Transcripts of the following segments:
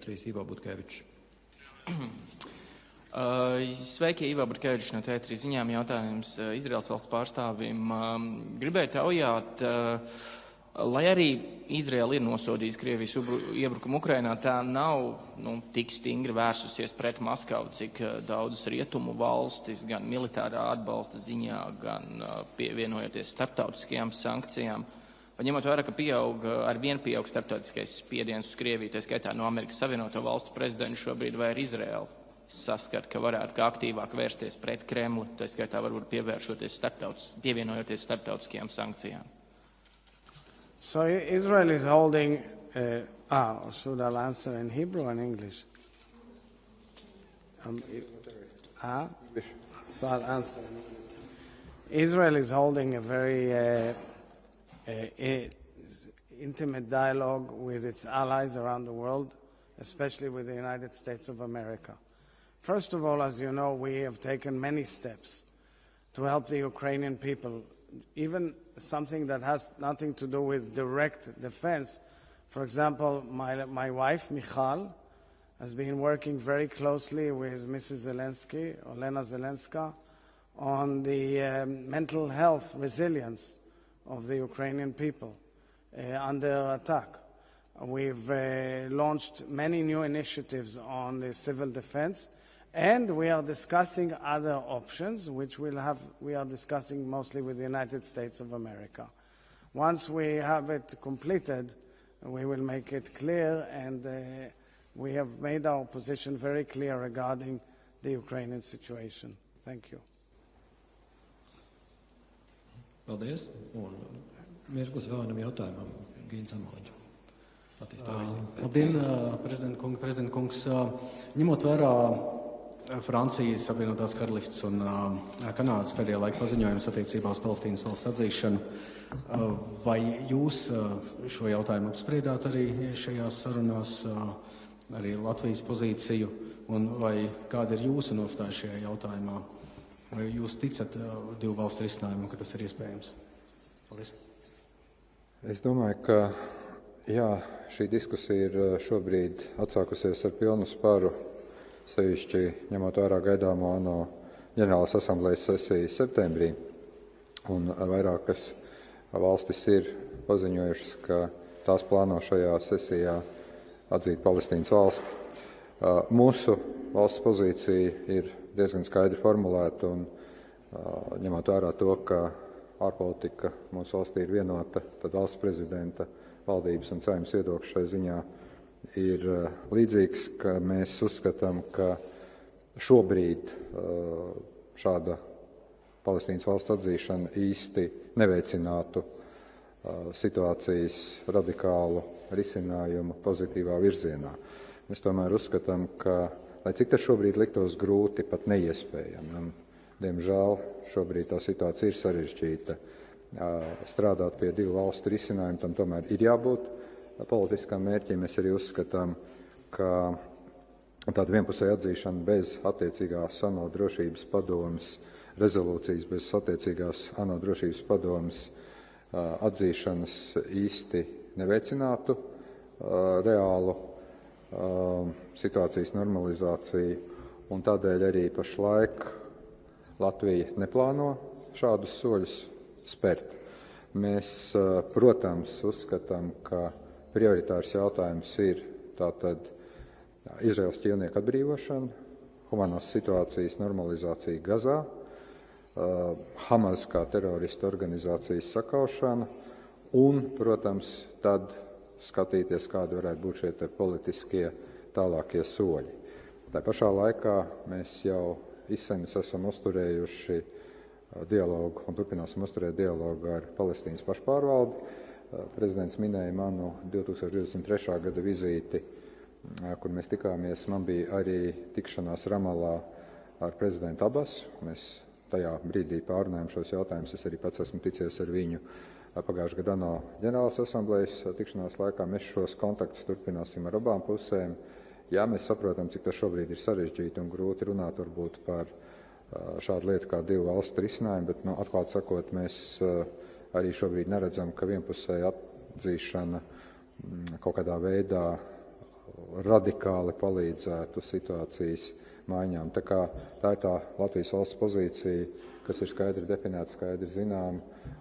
T3 Ivo Butkevičs. Sveiki, Ivo Butkevičs no T3 ziņām. Jautājums Izraels valsts pārstāvim. Gribēju taujāt, lai arī Izraela ir nosodījusi Krievijas iebrukumu Ukrainā, tā nav tik stingri vērsusies pret Maskavu, cik daudzas rietumu valstis, gan militārā atbalsta ziņā, gan pievienojoties starptautiskajām sankcijām. Ņemot vērā, ka arvien pieaug starptautiskais spiediens uz Krieviju, tā skaitā no Amerikas Savienoto Valstu prezidentu šobrīd, vai ar Izraelu saskat, ka varētu kā aktīvāk vērsties pret Kremli, tā skaitā varbūt pievienojoties starptautiskajām sankcijām. So Israel is holding, should I answer in Hebrew and English? So I'll answer in English. Israel is holding a very intimate dialogue with its allies around the world, especially with the United States of America. First of all, as you know, we have taken many steps to help the Ukrainian people, even something that has nothing to do with direct defense. For example, my wife, Michal, has been working very closely with Mrs. Zelensky, Olena Zelenska, on the mental health resilience of the Ukrainian people under attack. We've launched many new initiatives on the civil defense, and we are discussing other options, which we are discussing mostly with the United States of America. Once we have it completed, we will make it clear, and we have made our position very clear regarding the Ukrainian situation. Thank you. Paldies. Un mirklis vēl vienam jautājumam. Gīns Amaliņš. Labdien, prezident kungs. Ņemot vērā Francijas, Apvienotās Karalists un Kanādas pēdējā laika paziņojums attiecībā uz Palestīnas valsts atzīšanu, vai jūs šo jautājumu apspriedāt arī šajās sarunās, arī Latvijas pozīciju, un vai kāda ir jūsu nostāja šajā jautājumā? Vai jūs ticat divu valstu risinājumu, ka tas ir iespējams? Paldies. Es domāju, ka jā, šī diskusija ir šobrīd atsākusies ar pilnu spāru, sevišķi ņemot vērā gaidāmo ANO ģenerālas asamblejas sesiju septembrī. Un vairākas valstis ir paziņojušas, ka tās plāno šajā sesijā atzīt Palestīnas valsti. Mūsu valsts pozīcija ir diezgan skaidri formulēta, un ņemot vērā to, ka ārpolitika mūsu valstī ir vienota, tad valsts prezidenta, valdības un Saeimas viedoklis šai ziņā ir līdzīgs, ka mēs uzskatām, ka šobrīd šāda Palestīnas valsts atzīšana īsti neveicinātu situācijas radikālu risinājumu pozitīvā virzienā. Mēs tomēr uzskatām, ka, lai cik tas šobrīd liktos grūti, pat neiespējami, diemžēl šobrīd tā situācija ir sarežģīta. Strādāt pie divu valstu risinājumu, tam tomēr ir jābūt politiskām mērķiem. Mēs arī uzskatām, ka tāda vienpusēja atzīšana bez attiecīgās ANO drošības padomes rezolūcijas, bez attiecīgās ANO drošības padomes atzīšanas īsti neveicinātu reālu situācijas normalizāciju, un tādēļ arī pašlaik Latvija neplāno šādus soļus spērt. Mēs, protams, uzskatām, ka prioritārs jautājums ir tātad Izraels ķīlnieku atbrīvošana, humanās situācijas normalizācija Gazā, Hamas kā teroristu organizācijas sakaušana un, protams, tad skatīties, kādi varētu būt šie politiskie tālākie soļi. Tā pašā laikā mēs jau izsenis esam uzturējuši dialogu un turpināsim uzturēt dialogu ar Palestīnas pašpārvaldi. Prezidents minēja manu 2023. gada vizīti, kur mēs tikāmies. Man bija arī tikšanās Ramalā ar prezidentu Abbasu. Mēs tajā brīdī pārunājam šos jautājumus. Es arī pats esmu ticies ar viņu pagājušā gada ANO ģenerālas asamblejas tikšanās laikā. Mēs šos kontaktus turpināsim ar abām pusēm. Jā, mēs saprotam, cik tas šobrīd ir sarežģīti un grūti runāt varbūt par šādu lietu kā divu valstu risinājumu, bet, atklāt sakot, mēs arī šobrīd neredzam, ka vienpusēja atzīšana kaut kādā veidā radikāli palīdzētu situācijas maiņām. Tā ir tā Latvijas valsts pozīcija, kas ir skaidri definēta, skaidri zinām,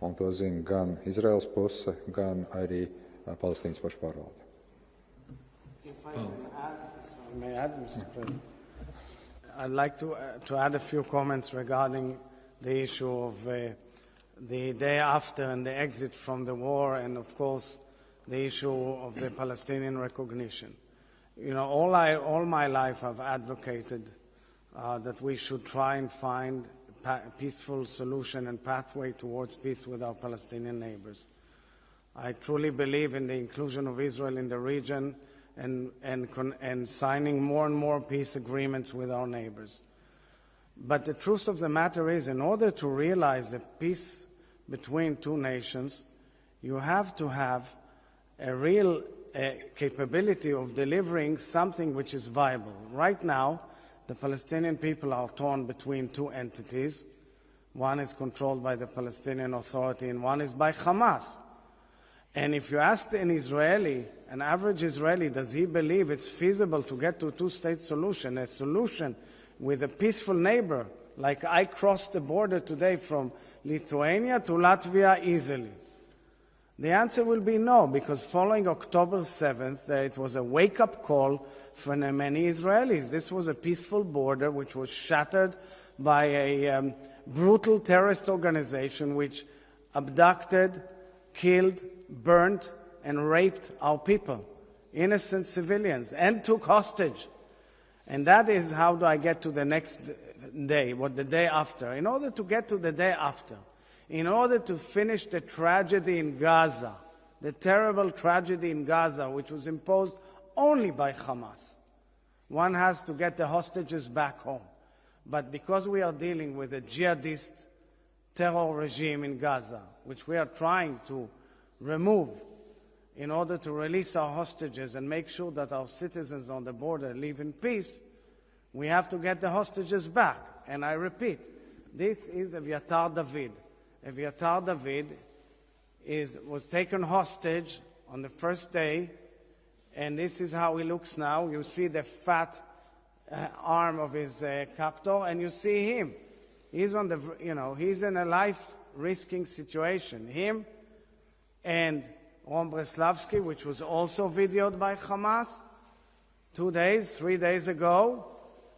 un to zina gan Izraels puse, gan arī Palestīnas pašpārvalde. May I add, Mr. President? I'd like to add a few comments regarding the issue of the day after and the exit from the war, and of course the issue of the Palestinian recognition. You know, all my life I've advocated that we should try and find a peaceful solution and pathway towards peace with our Palestinian neighbors. I truly believe in the inclusion of Israel in the region and signing more and more peace agreements with our neighbors. But the truth of the matter is, in order to realize the peace between two nations, you have to have a real capability of delivering something which is viable. Right now, the Palestinian people are torn between two entities. One is controlled by the Palestinian Authority and one is by Hamas. And if you ask an average Israeli, does he believe it's feasible to get to a two-state solution, a solution with a peaceful neighbor, like I crossed the border today from Lithuania to Latvia easily? The answer will be no, because following October 7th, it was a wake-up call for many Israelis. This was a peaceful border which was shattered by a brutal terrorist organization which abducted, killed, burnt, and raped our people, innocent civilians, and took hostage. And that is how do I get to the next day, the day after. In order to get to the day after, in order to finish the tragedy in Gaza, the terrible tragedy in Gaza, which was imposed only by Hamas, one has to get the hostages back home. But because we are dealing with a jihadist terror regime in Gaza, which we are trying to remove in order to release our hostages and make sure that our citizens on the border live in peace, we have to get the hostages back. And I repeat, this is Eviatar David. Eviatar David was taken hostage on the first day, and this is how he looks now. You see the fat arm of his captor, and you see him. He's on he's in a life-risking situation. Him and Ron Breslavsky, which was also videoed by Hamas 3 days ago,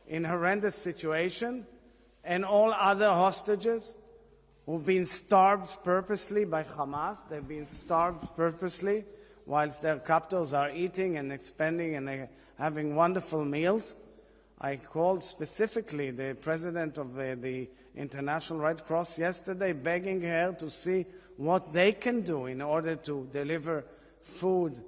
in a horrendous situation, and all other hostages who've been starved purposely by Hamas. They've been starved purposely whilst their captors are eating and expanding and having wonderful meals. I called specifically the president of the International Red Cross yesterday, begging her to see what they can do in order to deliver food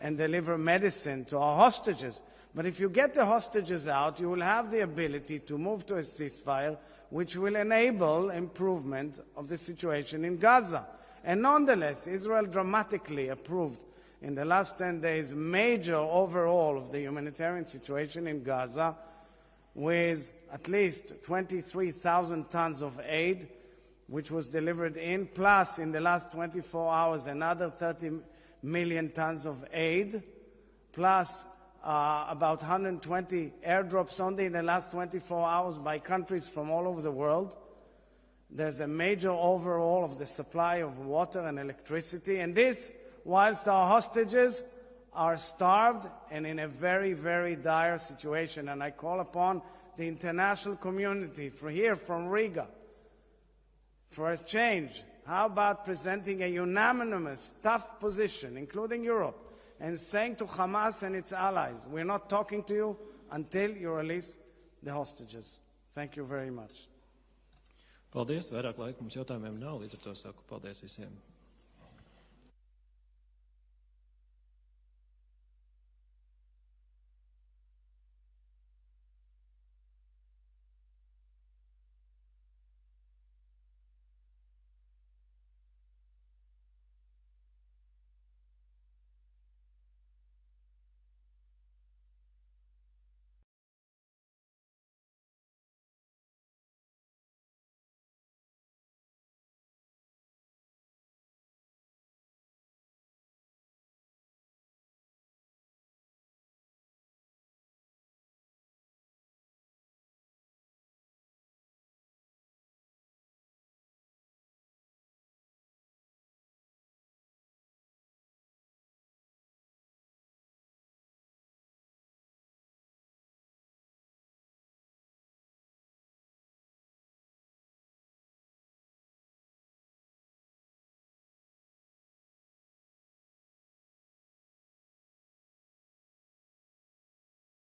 and deliver medicine to our hostages. But if you get the hostages out, you will have the ability to move to a ceasefire, which will enable improvement of the situation in Gaza. And nonetheless, Israel dramatically approved in the last 10 days major overhaul of the humanitarian situation in Gaza, with at least 23,000 tons of aid, which was delivered in, plus in the last 24 hours another 30 million tons of aid, plus about 120 airdrops only in the last 24 hours by countries from all over the world. There's a major overhaul of the supply of water and electricity, and this whilst our hostages are starved and in a very, very dire situation. And I call upon the international community from Riga for a change. How about presenting a unanimous, tough position, including Europe, and saying to Hamas and its allies, we're not talking to you until you release the hostages. Thank you very much. Paldies. Vairāk laika mums jautājumiem nav, līdz ar to saku paldies visiem.